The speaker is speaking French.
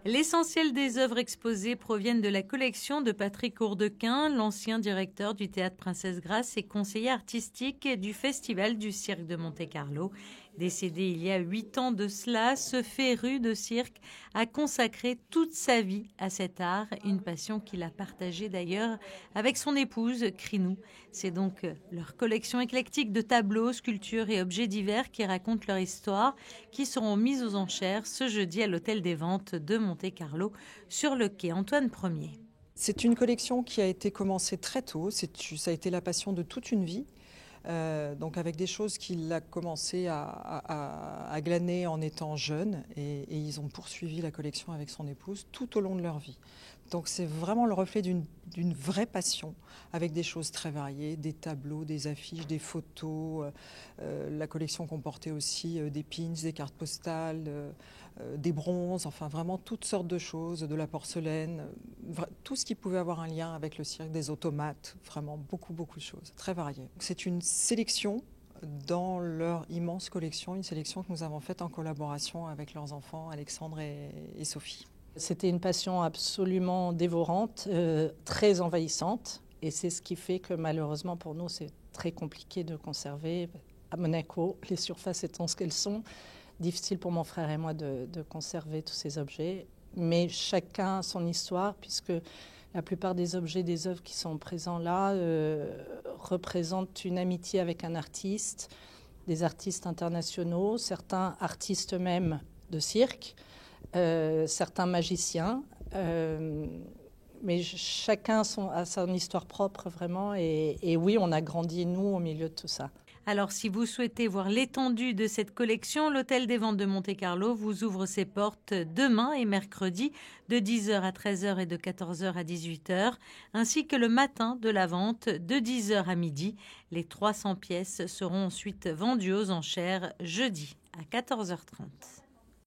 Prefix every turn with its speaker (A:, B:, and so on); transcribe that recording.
A: L'essentiel des œuvres exposées proviennent de la collection de Patrick Hourdequin, l'ancien directeur du Théâtre Princesse Grace et conseiller artistique du Festival du Cirque de Monte-Carlo. Décédé il y a 8 ans de cela, ce féru de cirque a consacré toute sa vie à cet art, une passion qu'il a partagée d'ailleurs avec son épouse Krinou. C'est donc leur collection éclectique de tableaux, sculptures et objets divers qui racontent leur histoire, qui seront mises aux enchères ce jeudi à l'Hôtel des Ventes de Monte-Carlo sur le quai Antoine Ier.
B: C'est une collection qui a été commencée très tôt, ça a été la passion de toute une vie. Donc avec des choses qu'il a commencé à glaner en étant jeune et ils ont poursuivi la collection avec son épouse tout au long de leur vie. Donc c'est vraiment le reflet d'une vraie passion avec des choses très variées, des tableaux, des affiches, des photos. La collection comportait aussi des pins, des cartes postales, des bronzes, enfin vraiment toutes sortes de choses, de la porcelaine, tout ce qui pouvait avoir un lien avec le cirque, des automates, vraiment beaucoup de choses, très variées. C'est une sélection dans leur immense collection, une sélection que nous avons faite en collaboration avec leurs enfants Alexandre et Sophie.
C: C'était une passion absolument dévorante, très envahissante, et c'est ce qui fait que malheureusement pour nous c'est très compliqué de conserver. À Monaco, les surfaces étant ce qu'elles sont, difficile pour mon frère et moi de conserver tous ces objets, mais chacun son histoire, puisque la plupart des objets, des œuvres qui sont présents là représentent une amitié avec un artiste, des artistes internationaux, certains artistes même de cirque, certains magiciens, mais chacun a son histoire propre vraiment, et oui, on a grandi nous au milieu de tout ça.
A: Alors, si vous souhaitez voir l'étendue de cette collection, l'Hôtel des Ventes de Monte-Carlo vous ouvre ses portes demain et mercredi de 10h à 13h et de 14h à 18h, ainsi que le matin de la vente de 10h à midi. Les 300 pièces seront ensuite vendues aux enchères jeudi à 14h30.